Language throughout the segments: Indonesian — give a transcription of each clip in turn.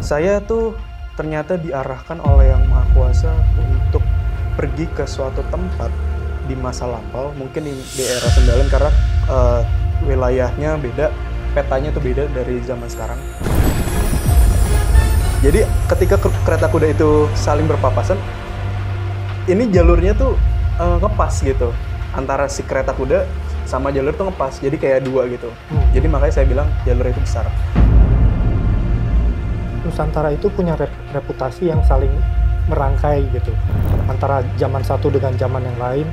Saya tuh ternyata diarahkan oleh Yang Maha Kuasa untuk pergi ke suatu tempat di masa lampau, mungkin di era Sundalen karena wilayahnya beda, petanya tuh beda dari zaman sekarang. Jadi ketika kereta kuda itu saling berpapasan, ini jalurnya tuh ngepas gitu antara si kereta kuda sama jalur tuh ngepas, jadi kayak dua gitu. Jadi makanya saya bilang jalur itu besar. Nusantara itu punya reputasi yang saling merangkai gitu antara zaman satu dengan zaman yang lain,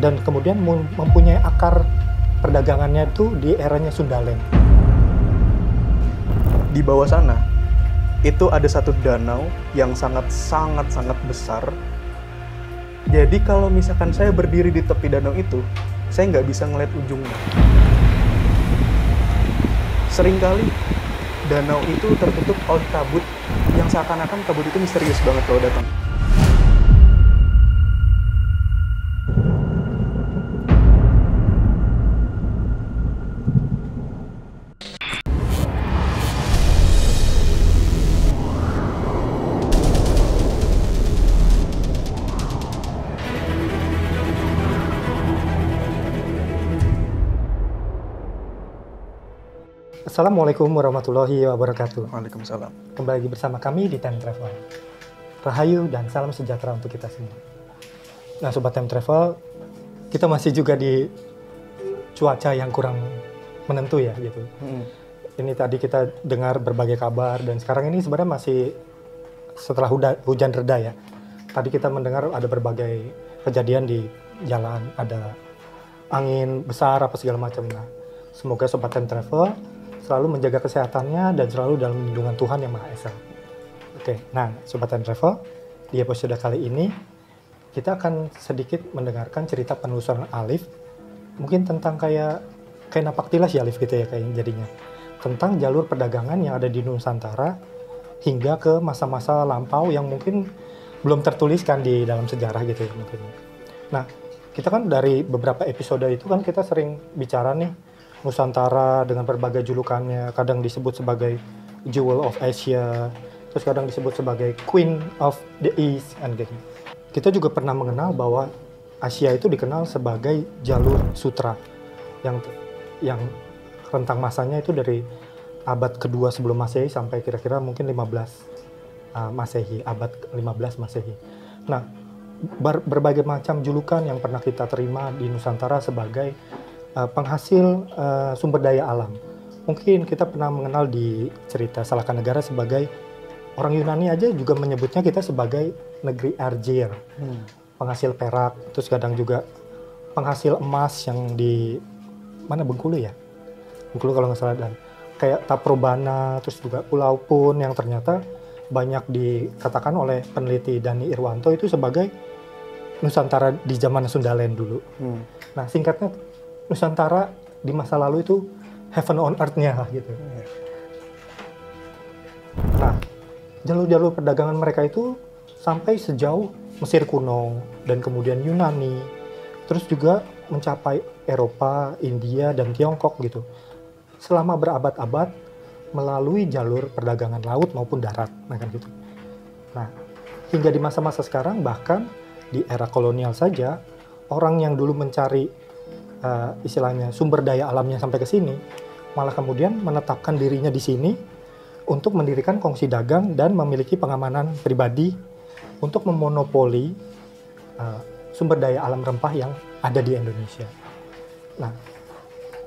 dan kemudian mempunyai akar perdagangannya itu di eranya Sundalen. Di bawah sana itu ada satu danau yang sangat besar. Jadi kalau misalkan saya berdiri di tepi danau itu, saya nggak bisa ngeliat ujungnya. Seringkali danau itu tertutup oleh kabut yang seakan-akan kabut itu misterius banget kalau datang. Assalamualaikum warahmatullahi wabarakatuh. Waalaikumsalam. Kembali lagi bersama kami di Time Travel. Rahayu dan salam sejahtera untuk kita semua. Nah, Sobat Time Travel, kita masih juga di cuaca yang kurang menentu ya gitu. Ini tadi kita dengar berbagai kabar, dan sekarang ini sebenarnya masih setelah hujan reda ya. Tadi kita mendengar ada berbagai kejadian di jalan, ada angin besar apa segala macam. Nah, semoga Sobat Time Travel selalu menjaga kesehatannya dan selalu dalam lindungan Tuhan Yang Maha Esa. Oke, nah Sobat Time Travel, di episode kali ini kita akan sedikit mendengarkan cerita penelusuran Alif, mungkin tentang kayak napaktilas ya Alif gitu ya kayak jadinya, tentang jalur perdagangan yang ada di Nusantara hingga ke masa-masa lampau yang mungkin belum tertuliskan di dalam sejarah gitu ya mungkin. Nah, kita kan dari beberapa episode itu kan kita sering bicara nih Nusantara dengan berbagai julukannya, kadang disebut sebagai Jewel of Asia, terus kadang disebut sebagai Queen of the East, kan gitu. Kita juga pernah mengenal bahwa Asia itu dikenal sebagai jalur sutra yang rentang masanya itu dari abad kedua sebelum Masehi sampai kira-kira mungkin 15 Masehi, abad 15 Masehi. Nah, berbagai macam julukan yang pernah kita terima di Nusantara sebagai penghasil sumber daya alam. Mungkin kita pernah mengenal di cerita Salahkan Negara sebagai orang Yunani aja juga menyebutnya kita sebagai negeri Argir, penghasil perak, terus kadang juga penghasil emas yang di mana Bengkulu ya, Bengkulu kalau nggak salah, dan kayak Taprobana, terus juga Pulau Pun yang ternyata banyak dikatakan oleh peneliti Dani Irwanto itu sebagai Nusantara di zaman Sundalen dulu. Nah, singkatnya Nusantara di masa lalu itu heaven on earth-nya lah gitu. Nah, jalur-jalur perdagangan mereka itu sampai sejauh Mesir kuno dan kemudian Yunani, terus juga mencapai Eropa, India, dan Tiongkok gitu. Selama berabad-abad melalui jalur perdagangan laut maupun darat, nah kan gitu. Nah, hingga di masa-masa sekarang, bahkan di era kolonial saja, orang yang dulu mencari istilahnya sumber daya alamnya sampai ke sini, malah kemudian menetapkan dirinya di sini untuk mendirikan kongsi dagang dan memiliki pengamanan pribadi untuk memonopoli sumber daya alam rempah yang ada di Indonesia. Nah,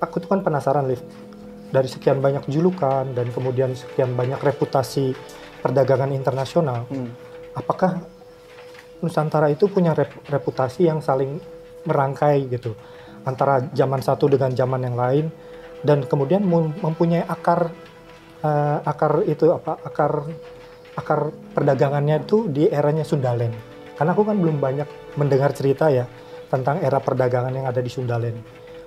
aku tuh kan penasaran, Liv, dari sekian banyak julukan dan kemudian sekian banyak reputasi perdagangan internasional, apakah Nusantara itu punya reputasi yang saling merangkai gitu antara zaman satu dengan zaman yang lain, dan kemudian mempunyai akar perdagangannya itu di eranya Sundalen. Karena aku kan belum banyak mendengar cerita ya tentang era perdagangan yang ada di Sundalen.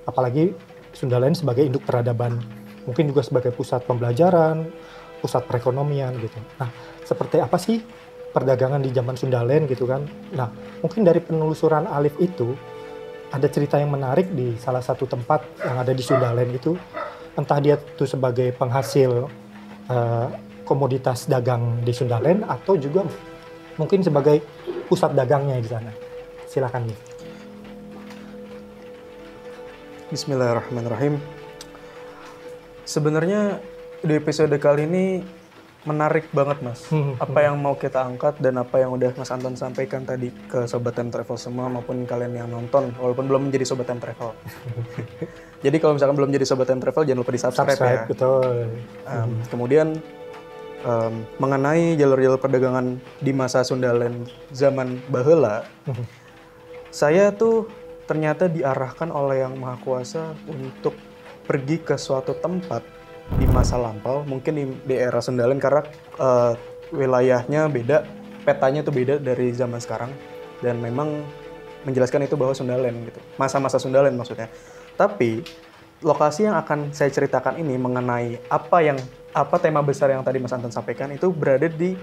Apalagi Sundalen sebagai induk peradaban, mungkin juga sebagai pusat pembelajaran, pusat perekonomian gitu. Nah, seperti apa sih perdagangan di zaman Sundalen gitu kan? Nah, mungkin dari penelusuran Alif itu ada cerita yang menarik di salah satu tempat yang ada di Sundalen itu. Entah dia itu sebagai penghasil komoditas dagang di Sundalen atau juga mungkin sebagai pusat dagangnya di sana. Silakan nih. Bismillahirrahmanirrahim. Sebenarnya di episode kali ini menarik banget Mas. Apa yang mau kita angkat dan apa yang udah Mas Anton sampaikan tadi ke Sobat Time Travel semua maupun kalian yang nonton walaupun belum menjadi Sobat Time Travel. Jadi kalau misalkan belum jadi Sobat Time Travel jangan lupa di-subscribe ya. Betul. Kemudian mengenai jalur-jalur perdagangan di masa Sundalen zaman baheula, saya tuh ternyata diarahkan oleh Yang Maha Kuasa untuk pergi ke suatu tempat di masa lampau, mungkin di era Sundalen karena wilayahnya beda, petanya tuh beda dari zaman sekarang dan memang menjelaskan itu bahwa Sundalen gitu, masa-masa Sundalen maksudnya. Tapi lokasi yang akan saya ceritakan ini mengenai apa tema besar yang tadi Mas Anton sampaikan itu berada di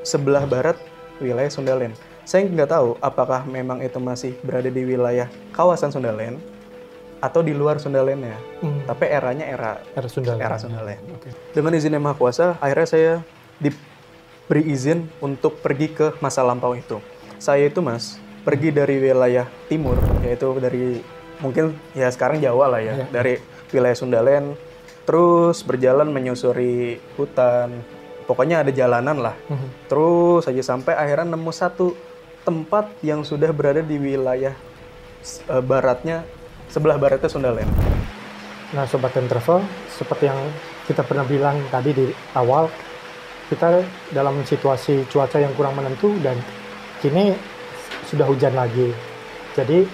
sebelah barat wilayah Sundalen. Saya nggak tahu apakah memang itu masih berada di wilayah kawasan Sundalen atau di luar Sundalennya, tapi eranya era Sundalen. Okay. Dengan izin Yang Maha Kuasa, akhirnya saya diberi izin untuk pergi ke masa lampau itu. Saya itu Mas, pergi dari wilayah timur, yaitu dari mungkin ya sekarang Jawa lah ya, dari wilayah Sundalen, terus berjalan menyusuri hutan, pokoknya ada jalanan lah. Terus saja sampai akhirnya nemu satu tempat yang sudah berada di wilayah baratnya, sebelah baratnya Sundalen. Nah, Sobat Time Travel, seperti yang kita pernah bilang tadi di awal, kita dalam situasi cuaca yang kurang menentu dan kini sudah hujan lagi. Jadi,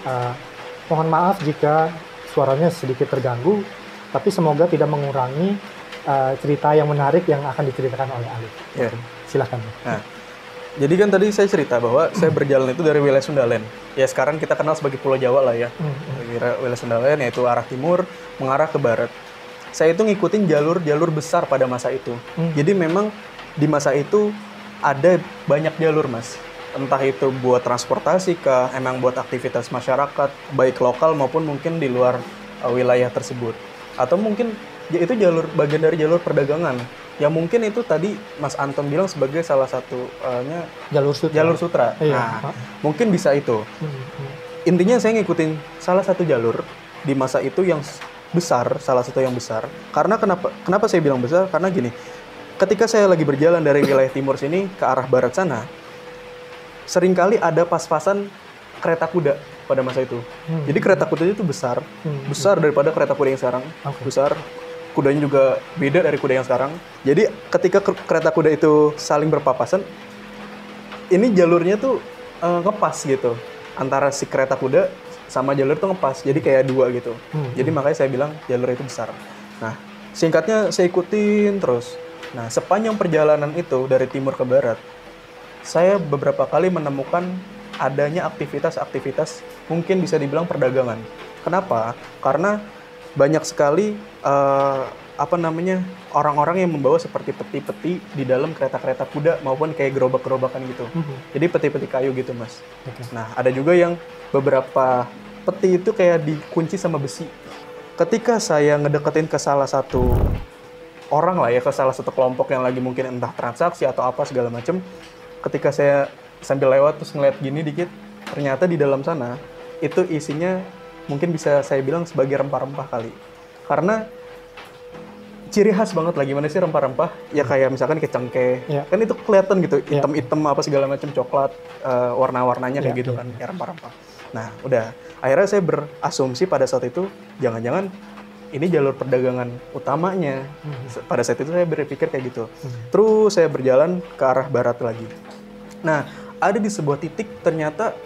mohon maaf jika suaranya sedikit terganggu, tapi semoga tidak mengurangi cerita yang menarik yang akan diceritakan oleh Alif. Yeah. Silakan. Nah, jadi kan tadi saya cerita bahwa saya berjalan itu dari wilayah Sundalen. Ya sekarang kita kenal sebagai Pulau Jawa lah ya. Wilayah Sundalen yaitu arah timur mengarah ke barat. Saya itu ngikutin jalur-jalur besar pada masa itu. Jadi memang di masa itu ada banyak jalur Mas. Entah itu buat transportasi kah, emang buat aktivitas masyarakat, baik lokal maupun mungkin di luar wilayah tersebut. Atau mungkin ya itu bagian dari jalur perdagangan. Ya mungkin itu tadi Mas Anton bilang sebagai salah satu jalur sutra. Iya. Nah, mungkin bisa itu. Intinya saya ngikutin salah satu jalur di masa itu yang besar, salah satu yang besar. Karena kenapa saya bilang besar? Karena gini, ketika saya lagi berjalan dari wilayah timur sini ke arah barat sana, seringkali ada pas-pasan kereta kuda pada masa itu. Jadi kereta kudanya itu besar daripada kereta kuda yang sekarang. Besar. Kudanya juga beda dari kuda yang sekarang. Jadi ketika kereta kuda itu saling berpapasan, ini jalurnya tuh ngepas gitu. Antara si kereta kuda sama jalur tuh ngepas. Jadi kayak dua gitu. Jadi makanya saya bilang jalur itu besar. Nah, singkatnya saya ikutin terus. Nah, sepanjang perjalanan itu dari timur ke barat, saya beberapa kali menemukan adanya aktivitas-aktivitas mungkin bisa dibilang perdagangan. Kenapa? Karena banyak sekali orang-orang yang membawa seperti peti-peti di dalam kereta-kereta kuda maupun kayak gerobak-gerobakan gitu. Jadi peti-peti kayu gitu Mas. Nah ada juga yang beberapa peti itu kayak dikunci sama besi. Ketika saya ngedeketin ke salah satu orang lah ya, ke salah satu kelompok yang lagi mungkin entah transaksi atau apa segala macem, ketika saya sambil lewat terus ngeliat gini dikit, ternyata di dalam sana itu isinya mungkin bisa saya bilang sebagai rempah-rempah kali. Karena ciri khas banget lah, gimana sih rempah-rempah? Ya kayak misalkan kecengkeh, kan itu kelihatan gitu, hitam-hitam apa segala macam, coklat, warna-warnanya kayak gitu kan, ya rempah-rempah. Nah udah, akhirnya saya berasumsi pada saat itu, jangan-jangan ini jalur perdagangan utamanya. Pada saat itu saya berpikir kayak gitu. Terus saya berjalan ke arah barat lagi. Nah, ada di sebuah titik ternyata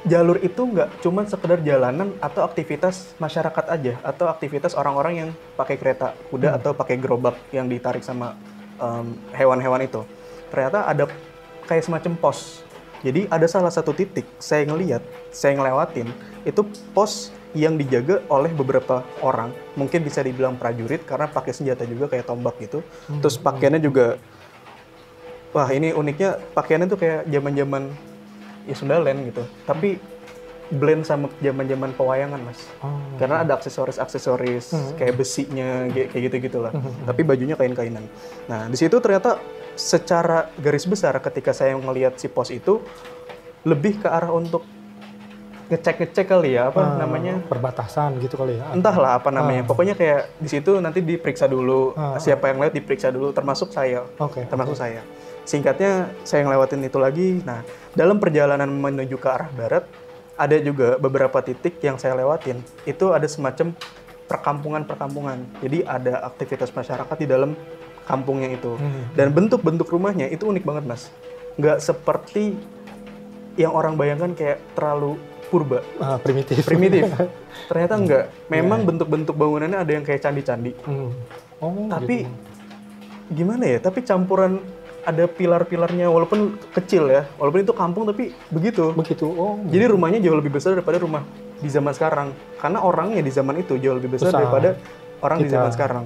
jalur itu nggak cuma sekedar jalanan atau aktivitas masyarakat aja, atau aktivitas orang-orang yang pakai kereta kuda atau pakai gerobak yang ditarik sama hewan-hewan itu. Ternyata ada kayak semacam pos. Jadi ada salah satu titik saya ngelewatin, itu pos yang dijaga oleh beberapa orang, mungkin bisa dibilang prajurit karena pakai senjata juga kayak tombak gitu. Terus pakaiannya juga, wah ini uniknya pakaiannya tuh kayak zaman-zaman ya Sundalen gitu. Tapi blend sama zaman-zaman pewayangan, Mas. Karena ada aksesoris kayak besinya kayak gitu-gitulah. Tapi bajunya kain-kainan. Nah, di situ ternyata secara garis besar ketika saya ngelihat si pos itu lebih ke arah untuk ngecek kali ya, namanya, perbatasan gitu kali ya. Entahlah apa namanya. Pokoknya kayak di situ nanti diperiksa dulu, siapa yang lewat diperiksa dulu, termasuk saya. Saya. Singkatnya saya ngelewatin itu lagi. Nah, dalam perjalanan menuju ke arah barat, ada juga beberapa titik yang saya lewatin. Itu ada semacam perkampungan. Jadi ada aktivitas masyarakat di dalam kampungnya itu. Dan bentuk-bentuk rumahnya itu unik banget, Mas. Nggak seperti yang orang bayangkan kayak terlalu purba. Primitif. Ternyata enggak. Memang bentuk-bentuk bangunannya ada yang kayak candi-candi. Tapi gimana ya? Tapi campuran ada pilar-pilarnya walaupun kecil ya. Walaupun itu kampung tapi begitu. Jadi rumahnya jauh lebih besar daripada rumah di zaman sekarang. Karena orangnya di zaman itu jauh lebih besar daripada orang di zaman sekarang.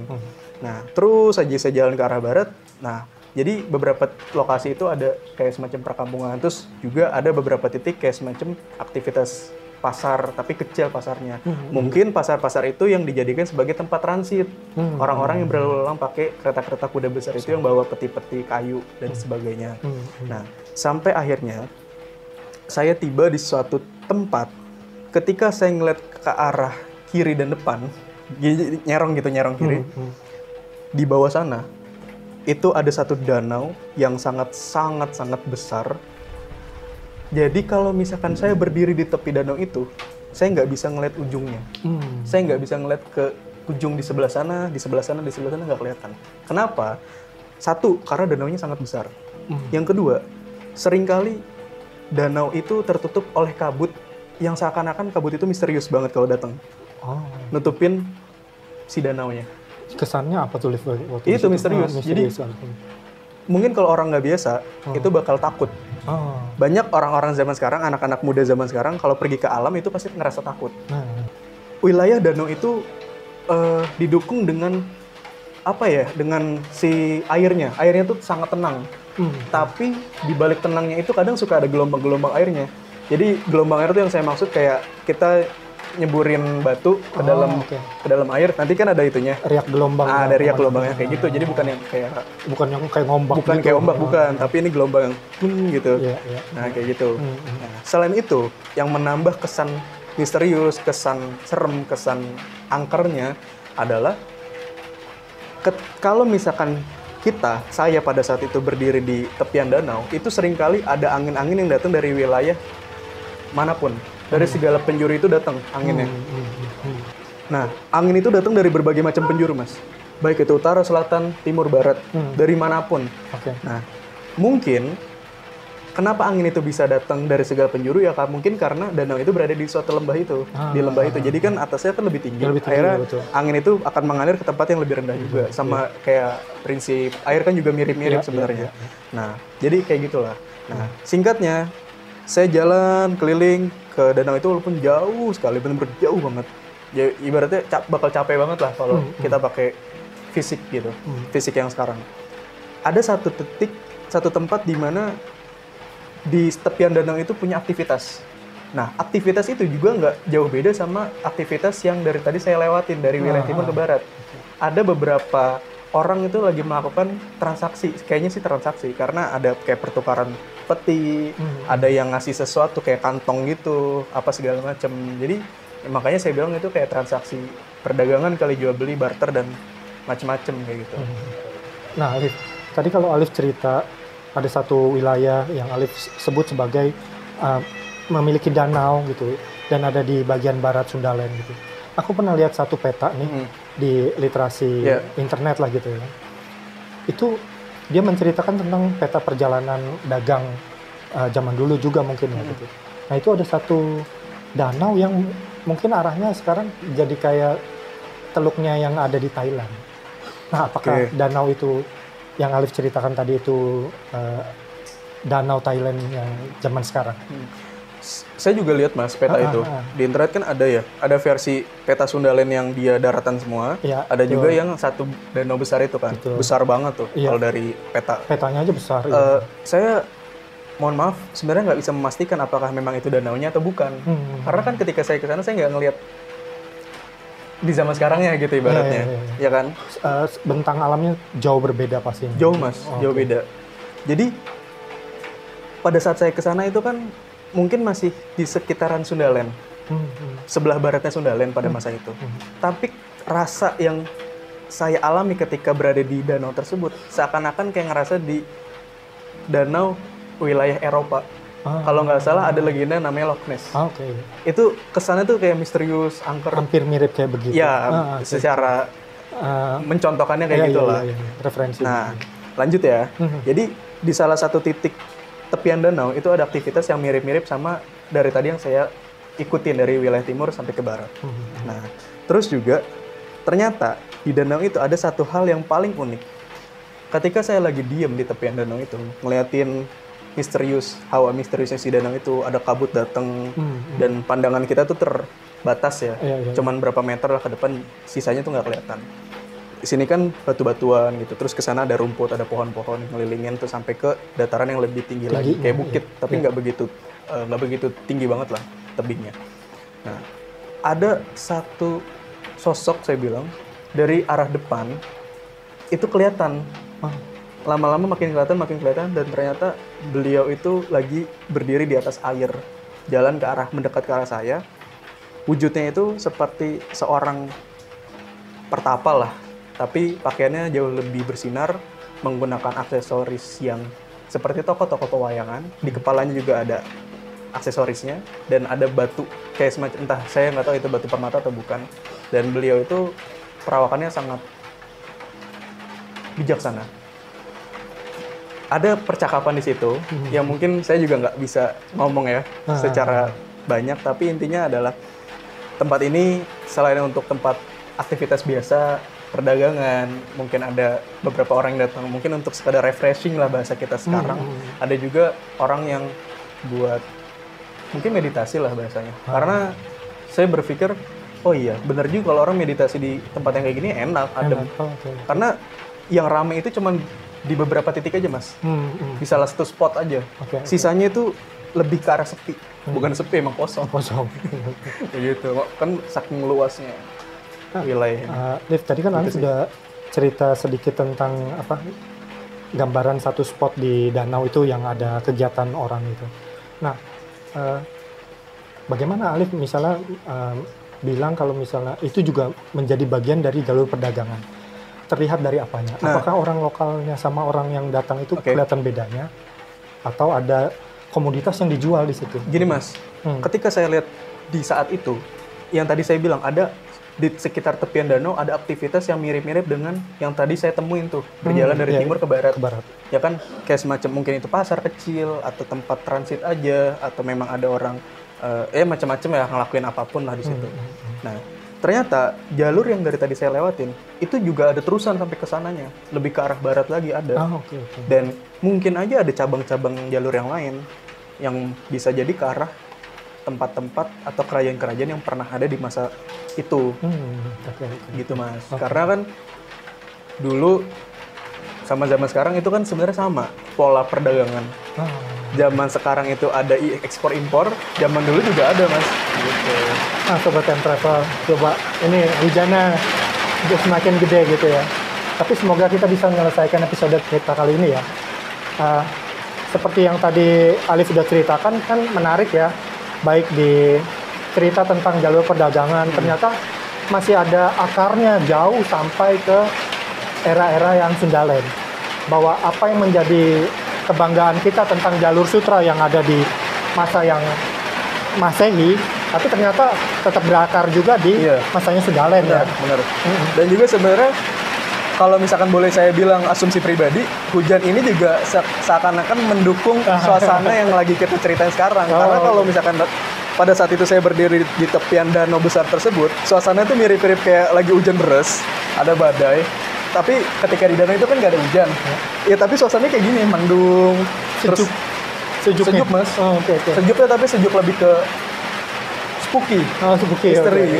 Nah, terus aja saya jalan ke arah barat. Nah, jadi beberapa lokasi itu ada kayak semacam perkampungan. Terus juga ada beberapa titik kayak semacam aktivitas pasar, tapi kecil pasarnya. Mungkin pasar-pasar itu yang dijadikan sebagai tempat transit. Orang-orang yang berlalu lalang pakai kereta-kereta kuda besar itu yang bawa peti-peti kayu dan sebagainya. Nah, sampai akhirnya saya tiba di suatu tempat. Ketika saya ngeliat ke arah kiri dan depan, nyerong kiri, di bawah sana itu ada satu danau yang sangat besar. Jadi kalau misalkan saya berdiri di tepi danau itu, saya nggak bisa ngeliat ujungnya. Saya nggak bisa ngeliat ke ujung di sebelah sana nggak kelihatan. Kenapa? Satu, karena danaunya sangat besar. Yang kedua, seringkali danau itu tertutup oleh kabut yang seakan-akan kabut itu misterius banget kalau datang. Nutupin si danaunya. Kesannya apa tuh, Liv? Itu misterius. Jadi mungkin kalau orang nggak biasa, itu bakal takut. Banyak orang-orang zaman sekarang, anak-anak muda zaman sekarang, kalau pergi ke alam itu pasti ngerasa takut. Wilayah danau itu didukung dengan dengan si airnya. Airnya tuh sangat tenang. Tapi di balik tenangnya itu kadang suka ada gelombang-gelombang airnya. Jadi gelombang air itu yang saya maksud kayak kita nyeburin batu ke dalam air, nanti kan ada itunya. Riak gelombang. Ada riak gelombangnya kayak gitu. Jadi bukan yang kayak ngombak. Bukan kayak ombak, tapi ini gelombang yang gitu. Nah, kayak gitu. Nah, selain itu, yang menambah kesan misterius, kesan serem, kesan angkernya adalah kalau misalkan saya pada saat itu berdiri di tepian danau, itu seringkali ada angin-angin yang datang dari wilayah manapun. Dari segala penjuru itu datang anginnya. Nah, angin itu datang dari berbagai macam penjuru, Mas. Baik itu utara, selatan, timur, barat, dari manapun. Nah, mungkin kenapa angin itu bisa datang dari segala penjuru ya? Mungkin karena danau itu berada di suatu lembah itu, di lembah itu. Jadi kan atasnya kan lebih tinggi. Akhirnya angin itu akan mengalir ke tempat yang lebih rendah juga. Sama kayak prinsip air kan juga mirip-mirip sebenarnya. Nah, jadi kayak gitulah. Nah, singkatnya, saya jalan keliling ke danau itu walaupun jauh sekali, benar-benar jauh banget. Ya, ibaratnya bakal capek banget lah kalau kita pakai fisik gitu, fisik yang sekarang. Ada satu tempat di mana di tepian danau itu punya aktivitas. Nah, aktivitas itu juga nggak jauh beda sama aktivitas yang dari tadi saya lewatin, dari wilayah timur ke barat. Ada beberapa orang itu lagi melakukan transaksi, kayaknya sih transaksi, karena ada kayak pertukaran peti, ada yang ngasih sesuatu kayak kantong gitu, apa segala macam. Jadi makanya saya bilang itu kayak transaksi perdagangan kali, jual beli, barter dan macam-macam kayak gitu. Nah, Alif, tadi kalau Alif cerita ada satu wilayah yang Alif sebut sebagai memiliki danau gitu dan ada di bagian barat Sundaland gitu. Aku pernah lihat satu peta nih di literasi internet lah gitu ya. Itu dia menceritakan tentang peta perjalanan dagang zaman dulu juga mungkin ya gitu. Nah, itu ada satu danau yang mungkin arahnya sekarang jadi kayak teluknya yang ada di Thailand. Nah, apakah danau itu yang Alif ceritakan tadi itu danau Thailand yang zaman sekarang? Saya juga lihat, Mas, peta itu. Di internet kan ada versi peta Sundaland yang dia daratan semua. Ada juga yang satu danau besar itu kan. Besar banget tuh kalau dari peta. Petanya aja besar. Saya mohon maaf, sebenarnya nggak bisa memastikan apakah memang itu danaunya atau bukan. Karena kan ketika saya ke sana, saya nggak ngelihat di zaman sekarangnya gitu ibaratnya, ya kan? Bentang alamnya jauh berbeda pastinya. Jauh mas, jauh beda. Jadi pada saat saya ke sana itu kan mungkin masih di sekitaran Sundaland, sebelah baratnya Sundaland pada masa itu. Tapi rasa yang saya alami ketika berada di danau tersebut seakan-akan kayak ngerasa di danau wilayah Eropa. Kalau nggak salah ada legenda namanya Loch Ness. Itu kesannya tuh kayak misterius, angker. Hampir mirip kayak begitu. Ya, secara mencontohkannya kayak gitulah. Referensi. Nah, lanjut ya. Jadi di salah satu titik tepian danau itu ada aktivitas yang mirip-mirip sama dari tadi yang saya ikutin dari wilayah timur sampai ke barat. Nah, terus juga ternyata di danau itu ada satu hal yang paling unik. Ketika saya lagi diem di tepian danau itu, ngeliatin hawa misteriusnya si danau itu, ada kabut datang dan pandangan kita tuh terbatas ya. Cuman berapa meter lah ke depan, sisanya tuh nggak kelihatan. Di sini kan batu-batuan gitu, terus ke sana ada rumput, ada pohon-pohon ngelilingin tuh sampai ke dataran yang lebih tinggi lagi, kayak bukit, tapi nggak begitu tinggi banget lah tebingnya. Nah, ada satu sosok saya bilang dari arah depan itu kelihatan. Lama-lama makin kelihatan dan ternyata beliau itu lagi berdiri di atas air, jalan mendekat ke arah saya. Wujudnya itu seperti seorang pertapa lah, tapi pakaiannya jauh lebih bersinar, menggunakan aksesoris yang seperti tokoh-tokoh pewayangan. Di kepalanya juga ada aksesorisnya dan ada batu kayak semacam, entah saya nggak tahu itu batu permata atau bukan. Dan beliau itu perawakannya sangat bijaksana. Ada percakapan di situ yang mungkin saya juga nggak bisa ngomong ya secara banyak, tapi intinya adalah tempat ini selain untuk tempat aktivitas biasa, perdagangan, mungkin ada beberapa orang yang datang mungkin untuk sekadar refreshing lah bahasa kita sekarang. Ada juga orang yang buat mungkin meditasi lah bahasanya. Karena saya berpikir, oh iya benar juga kalau orang meditasi di tempat yang kayak gini enak, adem. Karena yang ramai itu cuman di beberapa titik aja mas, di salah satu spot aja. Sisanya itu lebih ke arah sepi, bukan sepi emang kosong. Gitu, kan saking luasnya wilayahnya. Liv, tadi kan Alif sudah cerita sedikit tentang gambaran satu spot di danau itu yang ada kegiatan orang itu. Nah, bagaimana Alif misalnya bilang kalau misalnya itu juga menjadi bagian dari jalur perdagangan? Terlihat dari apanya? Apakah orang lokalnya sama orang yang datang itu kelihatan bedanya? Atau ada komoditas yang dijual di situ? Gini mas, ketika saya lihat di saat itu, yang tadi saya bilang ada di sekitar tepian danau ada aktivitas yang mirip-mirip dengan yang tadi saya temuin tuh, berjalan dari timur ke barat. Ya kan, kayak semacam mungkin itu pasar kecil atau tempat transit aja, atau memang ada orang macam-macam ya ngelakuin apapun lah di situ. Nah, ternyata jalur yang dari tadi saya lewatin itu juga ada terusan sampai ke sananya, lebih ke arah barat lagi ada. Dan mungkin aja ada cabang-cabang jalur yang lain yang bisa jadi ke arah tempat-tempat atau kerajaan-kerajaan yang pernah ada di masa itu. Gitu mas. Karena kan dulu sama zaman sekarang itu kan sebenarnya sama pola perdagangan. Zaman sekarang itu ada ekspor impor, zaman dulu juga ada mas. Gitu. Nah Sobat Time Travel, coba ini hujannya semakin gede gitu ya. Tapi semoga kita bisa menyelesaikan episode kita kali ini ya. Seperti yang tadi Alif sudah ceritakan kan menarik ya. Baik di cerita tentang jalur perdagangan, ternyata masih ada akarnya jauh sampai ke era-era yang Sundaland. Bahwa apa yang menjadi kebanggaan kita tentang jalur sutra yang ada di masa yang Masehi, tapi ternyata tetap berakar juga di masanya Sundaland ya. Benar. Dan juga sebenarnya kalau misalkan boleh saya bilang asumsi pribadi, hujan ini juga seakan-akan mendukung suasana yang lagi kita ceritain sekarang. Karena kalau misalkan pada saat itu saya berdiri di tepian danau besar tersebut, suasana itu mirip-mirip kayak lagi hujan deras, ada badai. Tapi ketika di danau itu kan nggak ada hujan. Ya tapi suasananya kayak gini, mendung, sejuk mas. Sejuknya tapi sejuk lebih ke spooky,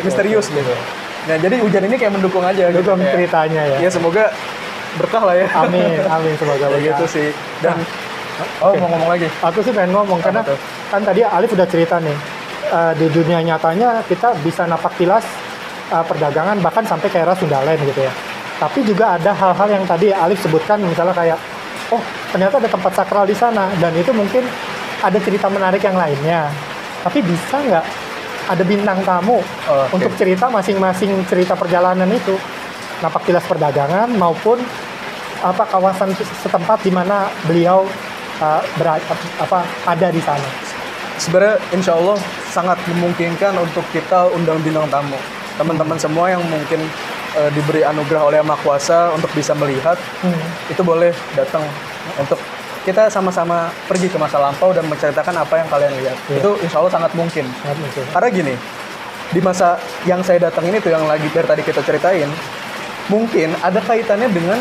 misterius gitu. Nah jadi hujan ini kayak mendukung aja gitu ceritanya ya. Ya semoga berkah lah ya. Amin semoga berkah. Gitu sih. Dan Oh, Oke. mau ngomong lagi? Aku sih pengen ngomong Apa karena tuh? kan tadi Alif udah cerita nih, di dunia nyatanya kita bisa napak tilas perdagangan bahkan sampai ke era Sundaland gitu ya. Tapi juga ada hal-hal yang tadi Alif sebutkan, misalnya kayak, oh ternyata ada tempat sakral di sana dan itu mungkin ada cerita menarik yang lainnya. Tapi bisa nggak ada bintang tamu Oke. untuk cerita masing-masing cerita perjalanan itu, napak tilas perdagangan maupun kawasan setempat di mana beliau ada di sana. Sebenarnya insya Allah sangat memungkinkan untuk kita undang bintang tamu. Teman-teman semua yang mungkin diberi anugerah oleh Yang Maha Kuasa untuk bisa melihat, itu boleh datang untuk kita sama-sama pergi ke masa lampau dan menceritakan apa yang kalian lihat. Iya. Itu insya Allah sangat mungkin. Sangat mungkin. Karena gini, di masa yang saya datang ini tuh yang lagi dari tadi kita ceritain, mungkin ada kaitannya dengan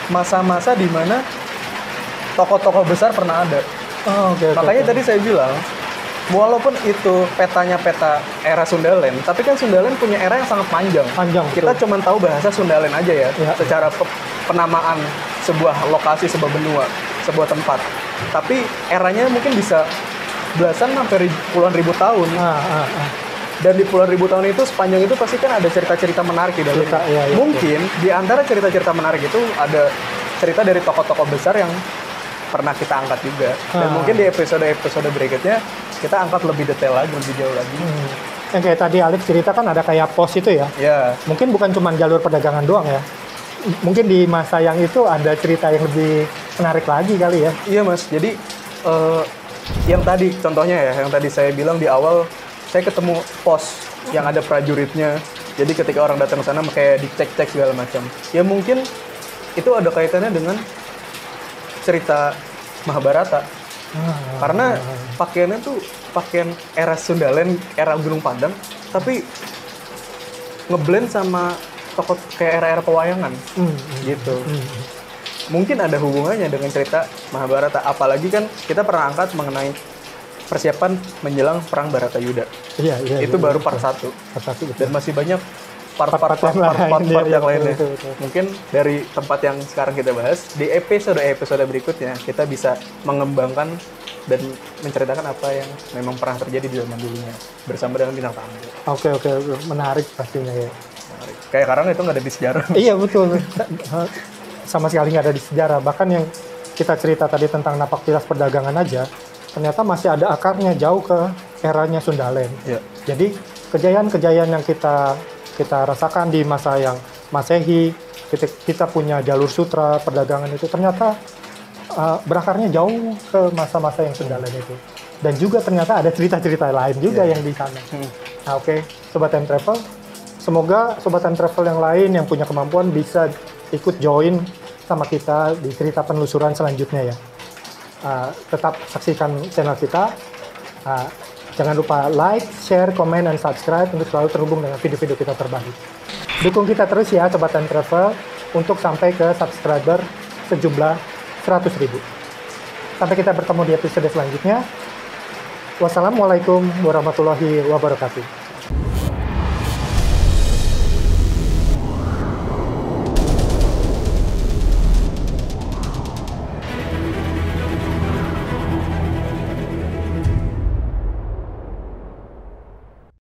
masa-masa di mana tokoh-tokoh besar pernah ada. Oh, oke. Makanya tadi saya bilang, walaupun itu petanya peta era Sundaland, tapi kan Sundaland punya era yang sangat panjang. Panjang, Kita betul. cuma tahu bahasa Sundaland aja ya, Iya. secara penamaan sebuah lokasi, sebuah benua, sebuah tempat. Tapi eranya mungkin bisa belasan sampai puluhan ribu tahun. Dan di puluhan ribu tahun itu sepanjang itu pasti kan ada cerita-cerita menarik di dalamnya. Iya, iya, Mungkin di antara cerita-cerita menarik itu ada cerita dari tokoh-tokoh besar yang pernah kita angkat juga. Dan mungkin di episode-episode berikutnya kita angkat lebih detail lagi, lebih jauh lagi. Yang kayak tadi Alif cerita kan ada kayak pos itu ya. Ya, Mungkin bukan cuma jalur perdagangan doang ya. Mungkin di masa yang itu ada cerita yang lebih menarik lagi kali ya. iya Mas. Jadi yang tadi contohnya ya, yang tadi saya bilang di awal, saya ketemu pos yang ada prajuritnya. Jadi ketika orang datang ke sana kayak dicek-cek segala macam. Ya mungkin itu ada kaitannya dengan cerita Mahabharata. Karena pakaiannya tuh pakaian era Sundaland, era Gunung Padang, tapi ngeblend sama tokoh kayak era-era pewayangan gitu. Mungkin ada hubungannya dengan cerita Mahabharata. Apalagi kan kita pernah angkat mengenai persiapan menjelang perang Baratayuda. Iya. Itu baru part 1. Part satu, betul. Dan masih banyak part-part Iya, yang lainnya. betul. Mungkin dari tempat yang sekarang kita bahas, di episode berikutnya kita bisa mengembangkan dan menceritakan apa yang memang pernah terjadi di zaman dulunya bersama dengan bintang tamu. Oke. Menarik pastinya ya. Kayak karang itu nggak ada di sejarah. Iya betul. Sama sekali nggak ada di sejarah. Bahkan yang kita cerita tadi tentang napak tilas perdagangan aja, ternyata masih ada akarnya jauh ke eranya Sundaland. Iya. Jadi kejayaan-kejayaan yang kita rasakan di masa yang Masehi, kita punya jalur sutra perdagangan itu ternyata berakarnya jauh ke masa-masa yang Sundaland itu. Dan juga ternyata ada cerita-cerita lain juga yang di sana. Nah, oke, Sobat Time Travel, semoga Sobat Time Travel yang lain yang punya kemampuan bisa ikut join sama kita di cerita penelusuran selanjutnya ya. Tetap saksikan channel kita. Jangan lupa like, share, komen, dan subscribe untuk selalu terhubung dengan video-video kita terbaru. Dukung kita terus ya Sobat Time Travel untuk sampai ke subscriber sejumlah 100.000. Sampai kita bertemu di episode selanjutnya. Wassalamualaikum warahmatullahi wabarakatuh.